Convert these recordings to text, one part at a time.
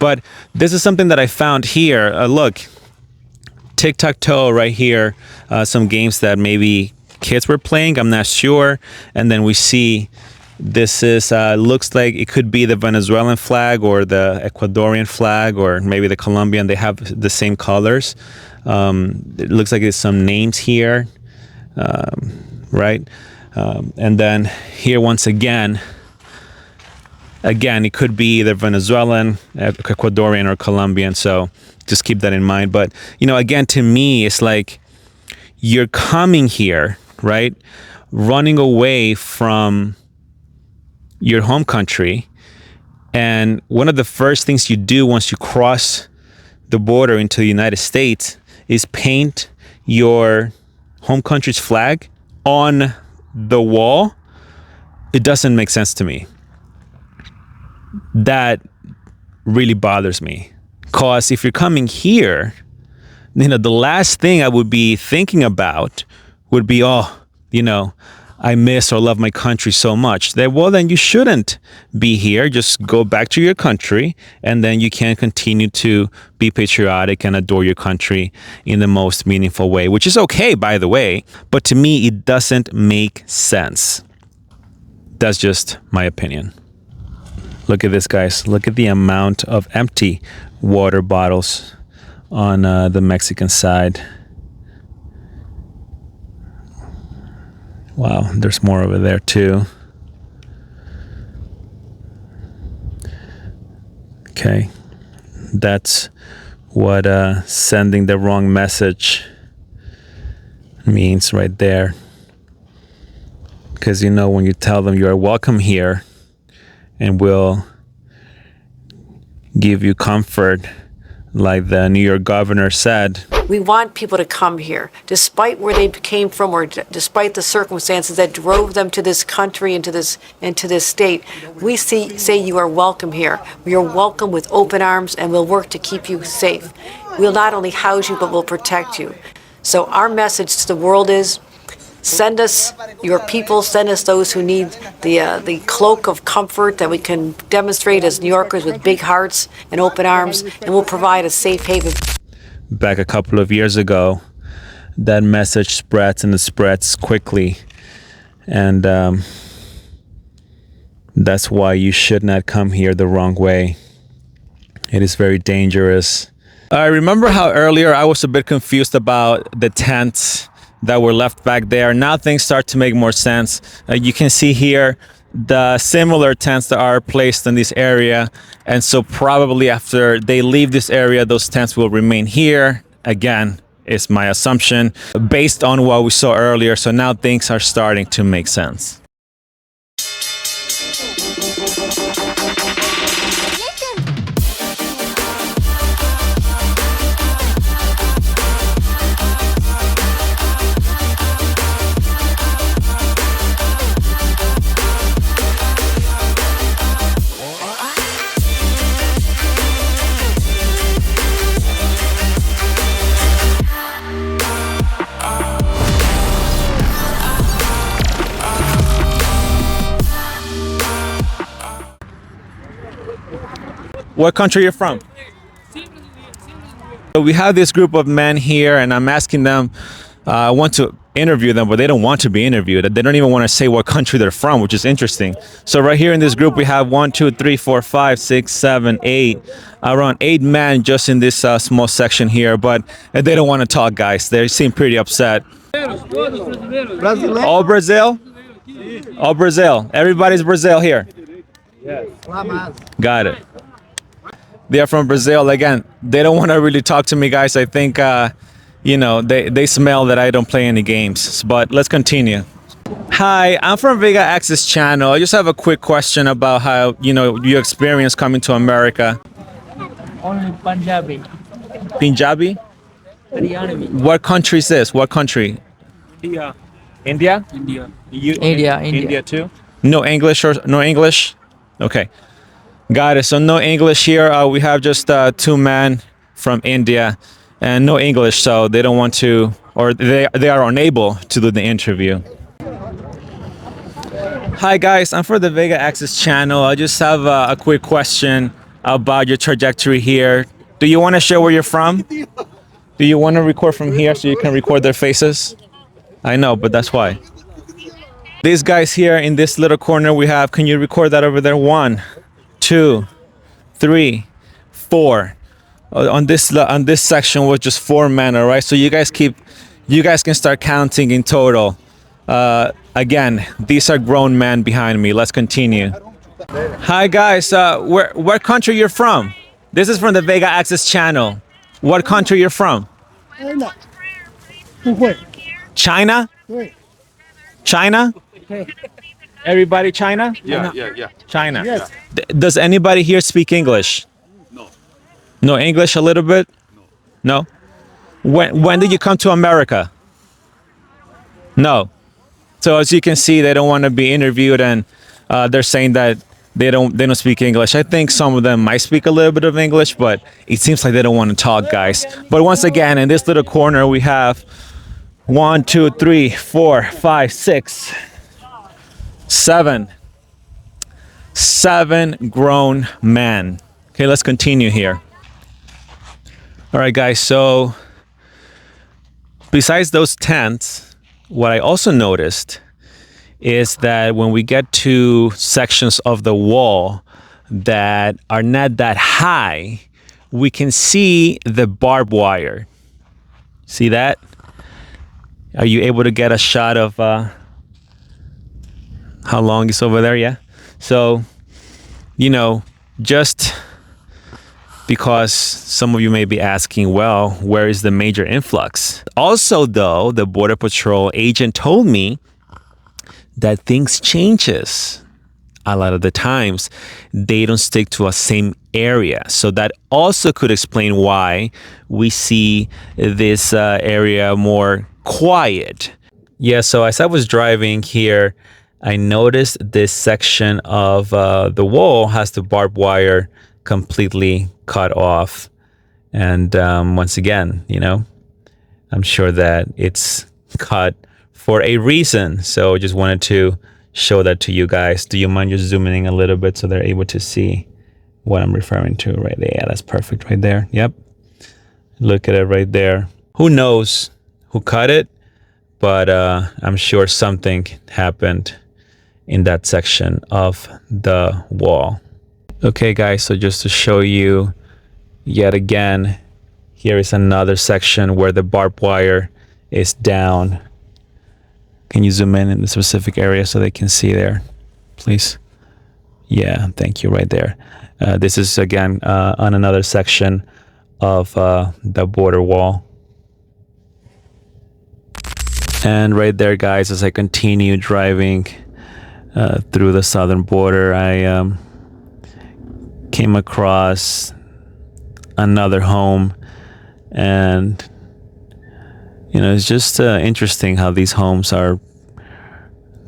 But this is something that I found here. Look, tic-tac-toe right here. Some games that maybe kids were playing, I'm not sure. And then we see this is looks like it could be the Venezuelan flag or the Ecuadorian flag or maybe the Colombian. They have the same colors. It looks like there's some names here, right? And then here once again, it could be either Venezuelan, Ecuadorian, or Colombian. So just keep that in mind. But, you know, again, to me, it's like you're coming here, right? Running away from your home country. And one of the first things you do once you cross the border into the United States is paint your home country's flag on the wall. It doesn't make sense to me. That really bothers me. Because if you're coming here, you know, the last thing I would be thinking about would be, oh, you know, I miss or love my country so much. Well, then you shouldn't be here. Just go back to your country, and then you can continue to be patriotic and adore your country in the most meaningful way, which is okay, by the way. But to me, it doesn't make sense. That's just my opinion. Look at this, guys. Look at the amount of empty water bottles on the Mexican side. Wow, there's more over there too. Okay, that's what sending the wrong message means right there. Because, you know, when you tell them you are welcome here and we'll give you comfort, like the New York governor said. We want people to come here, despite where they came from or despite the circumstances that drove them to this country and to this state. We say you are welcome here. We are welcome with open arms, and we'll work to keep you safe. We'll not only house you, but we'll protect you. So our message to the world is, send us your people, send us those who need the cloak of comfort that we can demonstrate as New Yorkers with big hearts and open arms, and we'll provide a safe haven. Back a couple of years ago, that message spreads, and it spreads quickly. And that's why you should not come here the wrong way. It is very dangerous. I remember how earlier I was a bit confused about the tents that were left back there. Now things start to make more sense. You can see here the similar tents that are placed in this area, and so probably after they leave this area, those tents will remain here. Again, is my assumption based on what we saw earlier. So now things are starting to make sense. What country are you from? So we have this group of men here, and I'm asking them, I want to interview them, but they don't want to be interviewed. They don't even want to say what country they're from, which is interesting. So right here in this group, we have 1, 2, 3, 4, 5, 6, 7, 8, around 8 men just in this small section here, but they don't want to talk, guys. They seem pretty upset. All Brazil? All Brazil. Everybody's Brazil here. Yes. Got it. They are from Brazil. Again, they don't want to really talk to me, guys. I think, you know, they smell that I don't play any games. But let's continue. Hi, I'm from VegaAxis channel. I just have a quick question about how, you know, your experience coming to America. Only Punjabi. Punjabi? Haryana. What country is this? What country? India. India? India. India. India too? No English or no English? Okay. Got it. So no English here. We have just 2 men from India and no English, so they don't want to, or they are unable to do the interview. Hi guys, I'm for the VegaAxis channel. I just have a quick question about your trajectory here. Do you want to share where you're from? Do you want to record from here so you can record their faces? I know, but that's why. These guys here in this little corner we have, can you record that over there? 1, 2, 3, 4. On this section was just 4 men, all right? So you guys can start counting in total. Again, these are grown men behind me. Let's continue. Hi guys, where country you're from? This is from the VegaAxis channel. What country you're from? China? China? Everybody China? Yeah. China. Yes. Does anybody here speak English? No. No English a little bit? No. When did you come to America? No. So as you can see, they don't want to be interviewed, and they're saying that they don't speak English. I think some of them might speak a little bit of English, but it seems like they don't want to talk, guys. But once again, in this little corner, we have 1, 2, 3, 4, 5, 6, 7 grown men. Okay, let's continue here. All right, guys. So besides those tents, what I also noticed is that when we get to sections of the wall that are not that high, we can see the barbed wire. See that? Are you able to get a shot of how long it's over there? Yeah. So, just because some of you may be asking, well, where is the major influx? Also, though, the Border Patrol agent told me that things changes a lot of the times. They don't stick to a same area. So that also could explain why we see this area more quiet. Yeah, so as I was driving here, I noticed this section of the wall has the barbed wire completely cut off. And once again, I'm sure that it's cut for a reason. So just wanted to show that to you guys. Do you mind just zooming in a little bit so they're able to see what I'm referring to right there? Yeah, that's perfect right there. Yep. Look at it right there. Who knows who cut it? But I'm sure something happened in that section of the wall. Okay, guys, so just to show you yet again, here is another section where the barbed wire is down. Can you zoom in the specific area so they can see there, please? Yeah, thank you, right there. This is, again, on another section of the border wall. And right there, guys, as I continue driving through the southern border, I came across another home, and it's just interesting how these homes are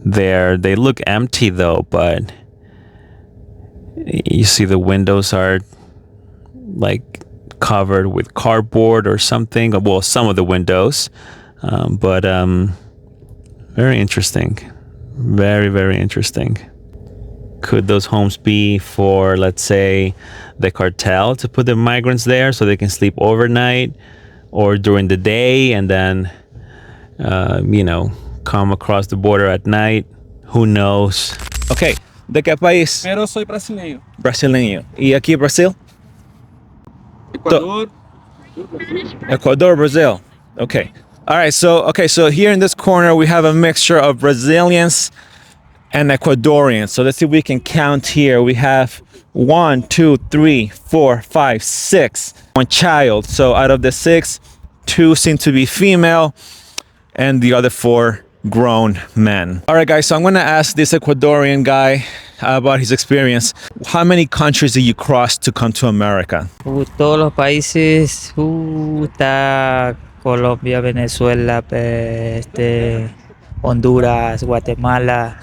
there. They look empty though, but you see the windows are like covered with cardboard or something. Well, some of the windows, but very interesting. Very, very interesting. Could those homes be for, let's say, the cartel to put the migrants there so they can sleep overnight or during the day and then, come across the border at night? Who knows? Okay, ¿de qué país? Pero soy brasileño. Brasileño. ¿Y aquí Brasil? Ecuador. Ecuador, Brazil. Okay. All right. So here in this corner, we have a mixture of Brazilians and Ecuadorians. So let's see if we can count here. We have 1, 2, 3, 4, 5, 6. One child. So out of the 6, 2 seem to be female, and the other 4 grown men. All right, guys. So I'm going to ask this Ecuadorian guy about his experience. How many countries did you cross to come to America? Todos los países, está Colombia, Venezuela, Honduras, Guatemala,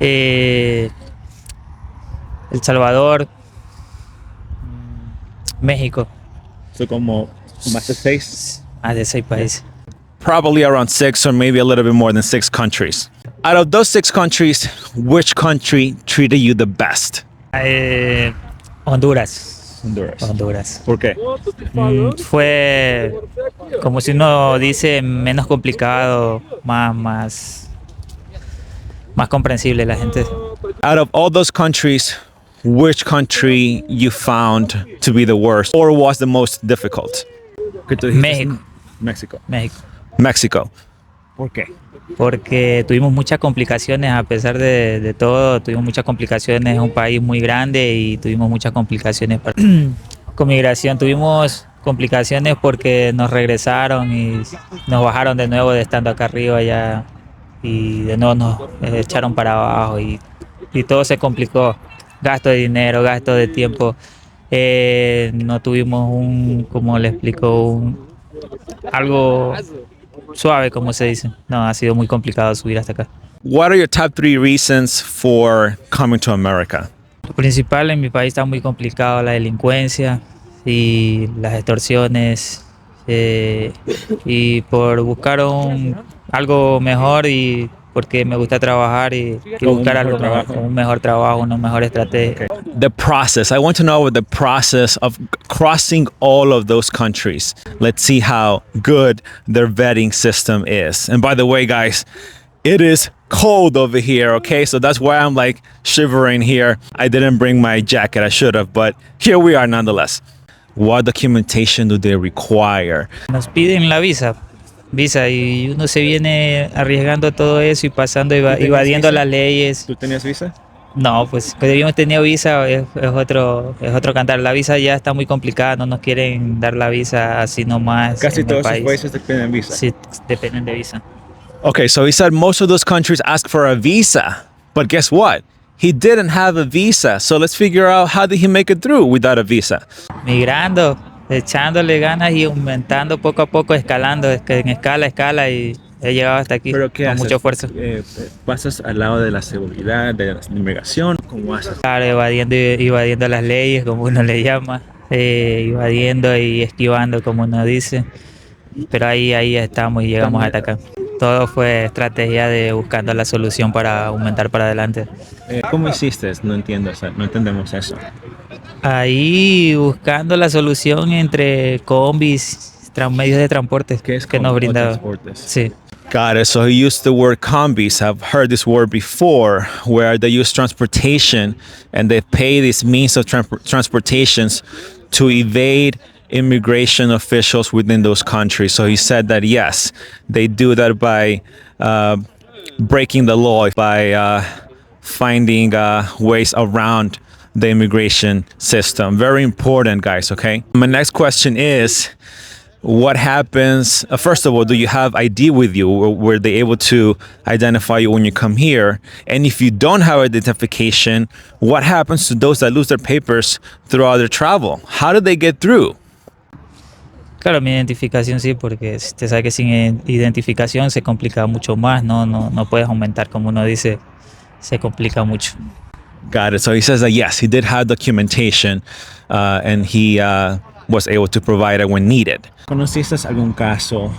El Salvador, México. So como más de 6? Más de 6 países. Probably around 6 or maybe a little bit more than 6 countries. Out of those 6 countries, which country treated you the best? Honduras. Honduras. Honduras. ¿Por qué? Fue, como si uno dice, menos complicado, más comprensible la gente. Out of all those countries, which country you found to be the worst or was the most difficult? ¿Qué tú dijiste? México. México. México. México. ¿Por qué? Porque tuvimos muchas complicaciones, a pesar de todo, tuvimos muchas complicaciones, es un país muy grande y tuvimos muchas complicaciones con migración, tuvimos complicaciones porque nos regresaron y nos bajaron de nuevo de estando acá arriba ya y de nuevo nos echaron para abajo y todo se complicó, gasto de dinero, gasto de tiempo, no tuvimos como le explico, algo suave, como se dice. No, ha sido muy complicado subir hasta acá. What are your top 3 reasons for coming to America? Lo principal en mi país está muy complicado, la delincuencia y las extorsiones. Y por buscar algo mejor y porque me gusta trabajar y buscar algo mejor, un mejor trabajo, una mejor estrategia. The process. I want to know the process of crossing all of those countries. Let's see how good their vetting system is. And by the way, guys, it is cold over here, okay? So that's why I'm like shivering here. I didn't bring my jacket, I should have, but here we are nonetheless. What documentation do they require? Nos piden la visa y uno se viene arriesgando todo eso y pasando, evadiendo las leyes. ¿Tú tenías visa? No, pues que habíamos tenido visa es otro cantar. La visa ya está muy complicada, no nos quieren dar la visa así nomás. Casi en todos el los país. países te piden visa. Sí, dependen de visa. Okay, so he said most of those countries ask for a visa. But guess what? He didn't have a visa. So let's figure out how did he make it through without a visa? Migrando, echándole ganas y aumentando poco a poco, escalando, en escala y he llegado hasta aquí ¿Pero qué con haces? mucho esfuerzo. ¿Pasas al lado de la seguridad, de la inmigración? ¿Cómo haces? Claro, evadiendo las leyes, como uno le llama, evadiendo y esquivando, como uno dice. Pero ahí estamos y llegamos hasta acá. Todo fue estrategia de buscando la solución para aumentar para adelante. ¿Cómo hiciste? No entiendo, no entendemos eso. Ahí buscando la solución entre combis, medios de transporte ¿Qué es que nos brindaban. transportes? Sí. Got it. So he used the word combis. I've heard this word before, where they use transportation and they pay these means of transportations to evade immigration officials within those countries. So he said that yes, they do that by breaking the law, by finding ways around the immigration system. Very important, guys. Okay. My next question is, what happens? First of all, do you have ID with you? Were they able to identify you when you come here? And if you don't have identification, what happens to those that lose their papers throughout their travel? How do they get through? Claro, mi identificación sí, porque te sabe que sin identificación se complica mucho más, no puedes aumentar, como uno dice, se complica mucho. Got it. So he says that yes, he did have documentation and he was able to provide it when needed. ¿Conociste algún caso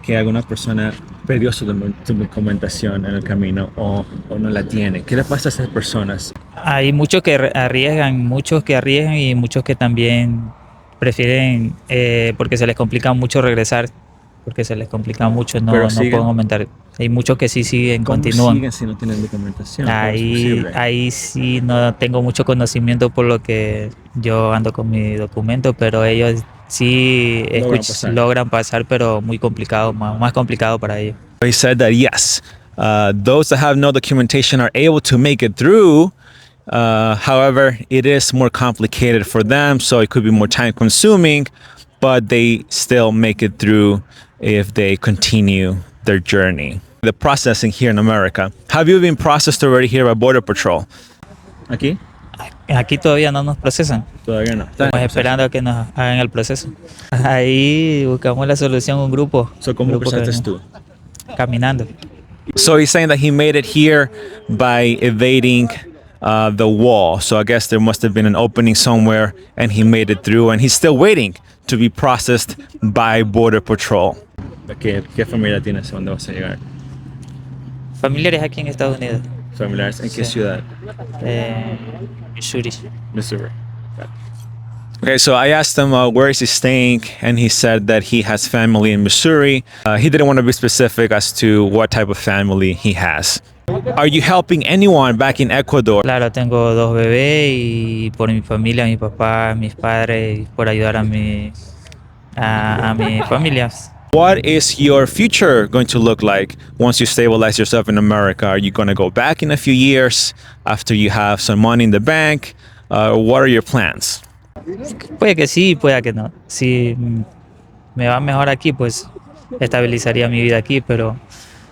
que alguna persona perdió su documentación en el camino o no la tiene? ¿Qué le pasa a esas personas? Hay muchos que arriesgan y muchos que también prefieren, porque se les complica mucho regresar, porque se les complica mucho, no pueden aumentar. Hay muchos que sí siguen, ¿Cómo continúan. siguen si no tienen documentación? Ahí sí no tengo mucho conocimiento por lo que yo ando con mi documento, pero ellos sí logran pasar, pero muy complicado, más complicado para ellos. He said that yes, those that have no documentation are able to make it through. However, it is more complicated for them, so it could be more time consuming, but they still make it through if they continue their journey. The processing here in America. Have you been processed already here by Border Patrol? ¿Aquí? Aquí todavía no nos procesan. Todavía no. Estamos esperando a que nos hagan el proceso. Ahí buscamos la solución, un grupo. ¿Cómo procesaste tú? Caminando. So he's saying that he made it here by evading the wall. So I guess there must have been an opening somewhere and he made it through and he's still waiting to be processed by Border Patrol. ¿Qué familia tienes? ¿Dónde vas a llegar? Familiares aquí en Estados Unidos. ¿Familiares en qué ciudad? Missouri. Missouri. Okay, so I asked him where is he staying, and he said that he has family in Missouri. He didn't want to be specific as to what type of family he has. Are you helping anyone back in Ecuador? Claro, tengo dos bebés y por mi familia, mi papá, mis padres, y por ayudar a mi familia. What is your future going to look like once you stabilize yourself in America? Are you going to go back in a few years after you have some money in the bank? What are your plans? Puede que sí, puede que no. Si me va mejor aquí, pues estabilizaría mi vida aquí, pero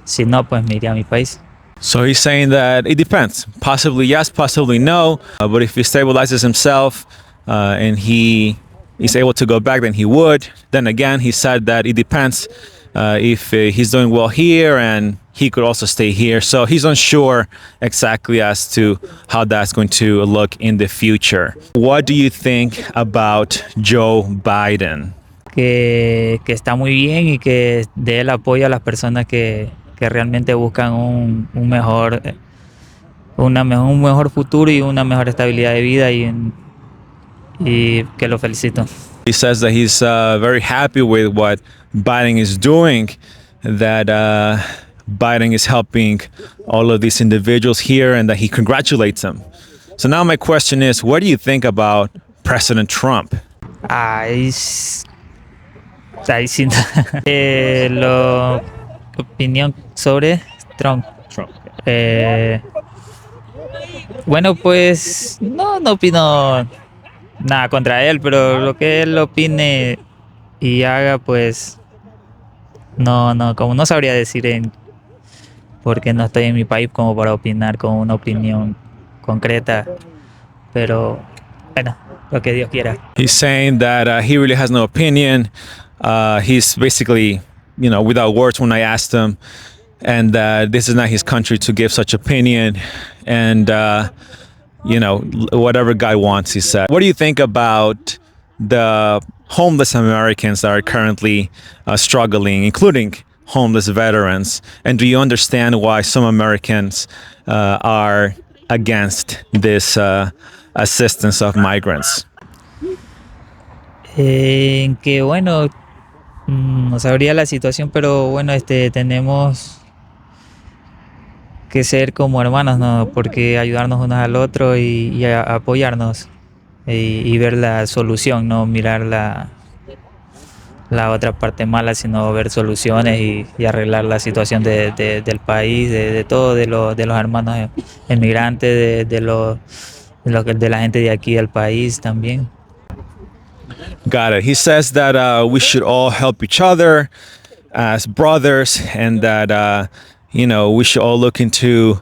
si no, pues me iría a mi país. So he's saying that it depends. Possibly yes, possibly no. But if he stabilizes himself and he is able to go back, then he would. Then again, he said that it depends if he's doing well here and he could also stay here. So he's unsure exactly as to how that's going to look in the future. What do you think about Joe Biden? Que está muy bien y que dé el apoyo a las personas que realmente buscan un mejor un mejor futuro y una mejor estabilidad de vida y que lo felicito. He says that he's very happy with what Biden is doing, that Biden is helping all of these individuals here, and that he congratulates them. So now my question is, what do you think about President Trump? Ahí, ahí sí. La opinión sobre Trump. Bueno, pues no opino nada contra él, pero lo que él opine y haga, pues como no sabría decir porque no estoy en mi país como para opinar con una opinión concreta, pero bueno, lo que Dios quiera. He's saying that he really has no opinion. He's basically, without words when I asked him, and this is not his country to give such opinion. And whatever guy wants, he said. What do you think about the homeless Americans that are currently struggling, including homeless veterans? And do you understand why some Americans are against this assistance of migrants? En que bueno, no sabría la situación, pero bueno, tenemos que ser como hermanos, ¿no? Porque ayudarnos unos al otro y apoyarnos y ver la solución, no mirar la otra parte mala, sino ver soluciones y arreglar la situación del país, de todo, de los hermanos emigrantes, de la gente de aquí del país también. Got it. He says that we should all help each other as brothers, and that we should all look into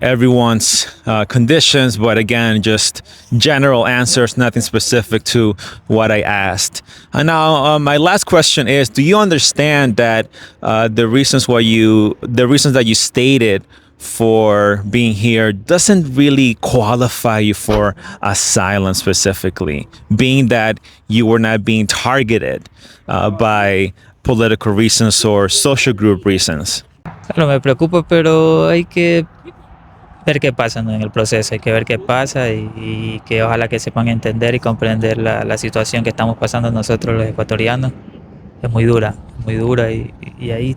everyone's conditions, but again, just general answers, nothing specific to what I asked. And now, my last question is: do you understand that the reasons that you stated for being here doesn't really qualify you for asylum specifically, being that you were not being targeted by political reasons or social group reasons? Claro, me preocupa, pero hay que ver qué pasa, ¿no? En el proceso. Hay que ver qué pasa y que ojalá que sepan entender y comprender la situación que estamos pasando nosotros los ecuatorianos. Es muy dura y ahí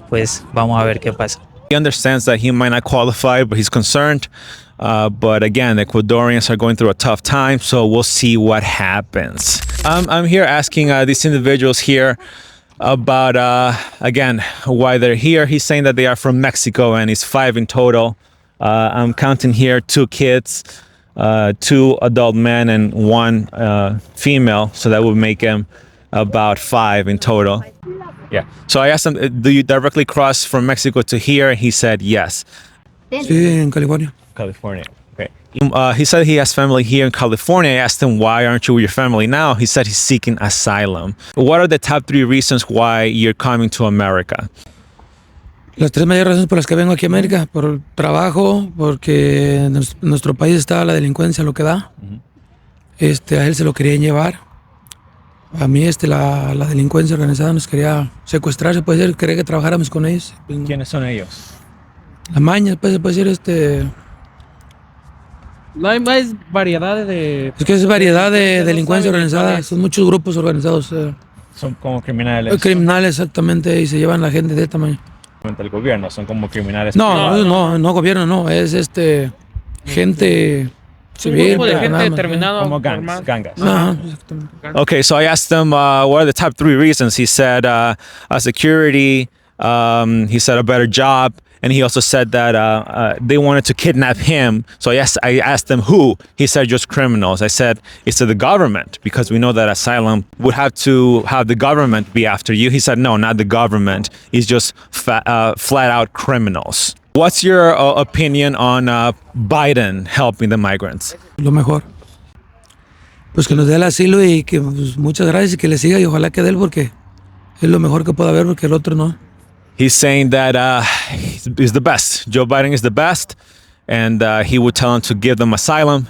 pues vamos a ver qué pasa. He understands that he might not qualify, but he's concerned. But again, Ecuadorians are going through a tough time, so we'll see what happens. I'm here asking these individuals here about, again, why they're here. He's saying that they are from Mexico, and it's 5 in total. I'm counting here 2 kids, 2 adult men, and 1 female, so that would make him about 5 in total. Yeah. So I asked him, do you directly cross from Mexico to here? He said yes. Sí, en California. California. Okay. He said he has family here in California. I asked him, why aren't you with your family now? He said he's seeking asylum. What are the top 3 reasons why you're coming to America? Las 3 mayores razones por las que vengo aquí a América: por el trabajo, porque en nuestro país está la delincuencia lo que da. A él se lo querían llevar. A mí la delincuencia organizada nos quería secuestrar, se puede decir, quería que trabajáramos con ellos. ¿Quiénes son ellos? La maña, pues se puede decir, No hay más variedades de... Es que es variedad de no delincuencia saben ni cuál organizada, es. son muchos grupos organizados. Son como criminales. Criminales exactamente, y se llevan la gente de tamaño. El gobierno, son como criminales. No, gobierno, no, es gente Un civil. grupo de gente nada más, determinado. Como formal. gangas. Ajá, exactamente. Okay, so I asked him what are the top 3 reasons. He said security. He said a better job, and he also said that they wanted to kidnap him. So I asked him who. He said just criminals. I said it's to the government because we know that asylum would have to have the government be after you. He said no, not the government. It's just flat out criminals. What's your opinion on Biden helping the migrants? Lo mejor. Pues que nos dé el asilo y que pues, muchas gracias y que le siga y ojalá que dé él porque es lo mejor que pueda haber porque el otro no. He's saying that he's the best. Joe Biden is the best, and he would tell him to give them asylum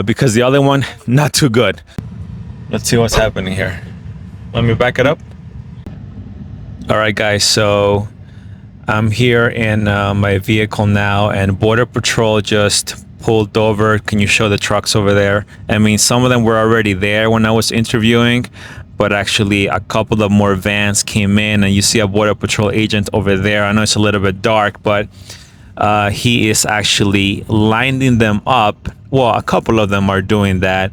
because the other one, not too good. Let's see what's happening here. Let me back it up. All right, guys, so I'm here in my vehicle now, and Border Patrol just pulled over. Can you show the trucks over there? I mean, some of them were already there when I was interviewing, but actually a couple of more vans came in, and you see a Border Patrol agent over there. I know it's a little bit dark, but he is actually lining them up. Well, a couple of them are doing that.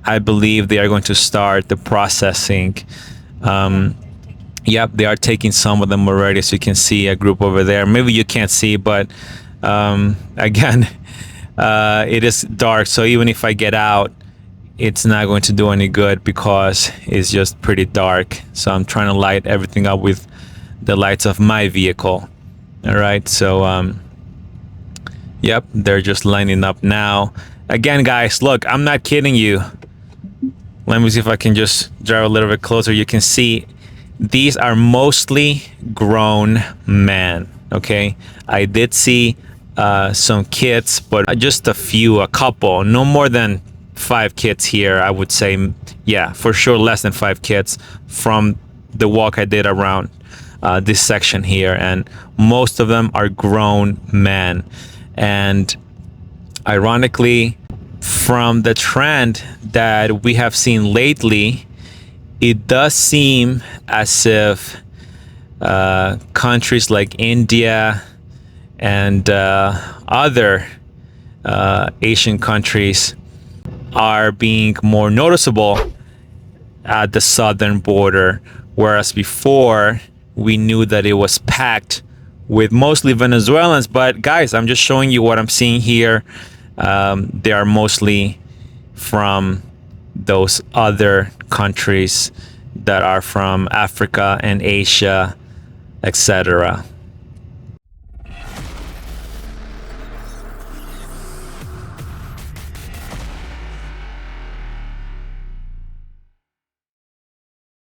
I believe they are going to start the processing. Yep, they are taking some of them already, so you can see a group over there. Maybe you can't see, but again, it is dark, so even if I get out, it's not going to do any good because it's just pretty dark. So I'm trying to light everything up with the lights of my vehicle. All right, so yep, they're just lining up now. Again, guys, look, I'm not kidding you. Let me see if I can just drive a little bit closer. You can see these are mostly grown men, okay? I did see some kids, but just a couple, no more than 5 kids here. I would say, yeah, for sure less than 5 kids from the walk I did around this section here, and most of them are grown men. And ironically, from the trend that we have seen lately, it does seem as if countries like India and other Asian countries are being more noticeable at the southern border, whereas before we knew that it was packed with mostly Venezuelans. But guys, I'm just showing you what I'm seeing here. They are mostly from those other countries that are from Africa and Asia, etc.